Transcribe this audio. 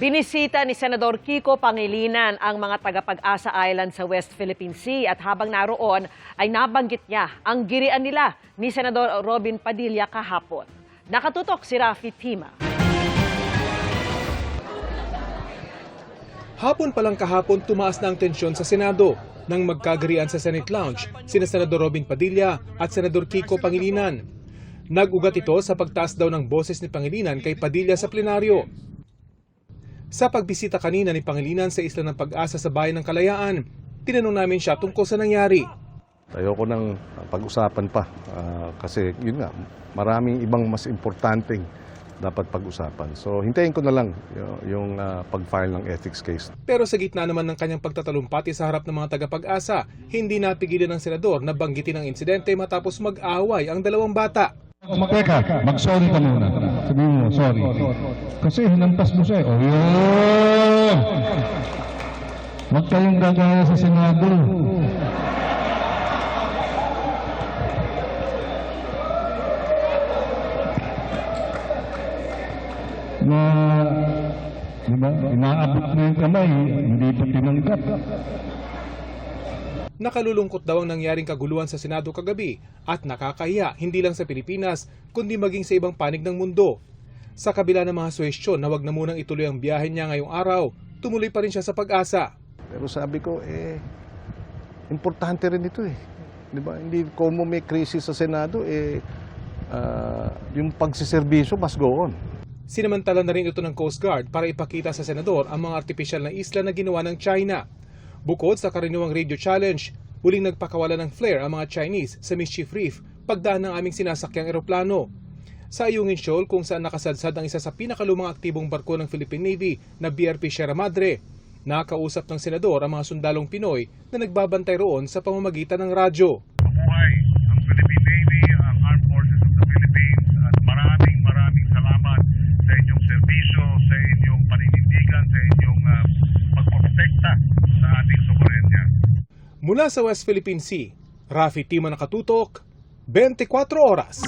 Binisita ni Senador Kiko Pangilinan ang mga taga-Pag-asa Island sa West Philippine Sea at habang naroon ay nabanggit niya ang girian nila ni Senador Robin Padilla kahapon. Nakatutok si Rafi Tima. Hapon pa lang kahapon tumaas na ang tensyon sa Senado nang magkagirian sa Senate Lounge sina Senador Robin Padilla at Senador Kiko Pangilinan. Nag-ugat ito sa pagtaas daw ng boses ni Pangilinan kay Padilla sa plenaryo. Sa pagbisita kanina ni Pangilinan sa Isla ng Pag-asa sa Bayan ng Kalayaan, tinanong namin siya tungkol sa nangyari. Ayoko nang pag-usapan pa kasi yun nga, maraming ibang mas importanteng dapat pag-usapan. So hintayin ko na lang yung pag-file ng ethics case. Pero sa gitna naman ng kanyang pagtatalumpati sa harap ng mga taga-Pag-asa, hindi napigilan ng senador na banggitin ang insidente matapos mag-away ang dalawang bata. Teka, mag-sorry ka muna. Sabihin mo, sorry. Kasi hinampas mo siya eh. O yun! Huwag kayong gagaya sa Senado. Na, diba, inaabot mo yung kamay, hindi pa tinanggap. Nakalulungkot daw ang nangyaring kaguluhan sa Senado kagabi at nakakahiya hindi lang sa Pilipinas kundi maging sa ibang panig ng mundo. Sa kabila ng mga suwestyon na wag na munang ituloy ang biyahe niya ngayong araw, tumuloy pa rin siya sa Pag-asa. Pero sabi ko, importante rin ito eh. Diba? Hindi kung may krisis sa Senado, yung pagsiservisyo must go on. Sinamantala na rin ito ng Coast Guard para ipakita sa senador ang mga artipisyal na isla na ginawa ng China. Bukod sa karaniwang radio challenge, muling nagpakawala ng flare ang mga Chinese sa Mischief Reef pagdaan ng aming sinasakyang eroplano. Sa Ayungin Shoal kung saan nakasadsad ang isa sa pinakalumang aktibong barko ng Philippine Navy na BRP Sierra Madre, nakausap ng senador ang mga sundalong Pinoy na nagbabantay roon sa pamamagitan ng radyo. Mabuhay ang Philippine Navy, ang Armed Forces of the Philippines at maraming salamat sa inyong serbisyo, sa inyong paninindigan, sa inyong pagprotekta sa ating soberenya. Mula sa West Philippine Sea, Rafi Tima, nakatutok, 24 oras.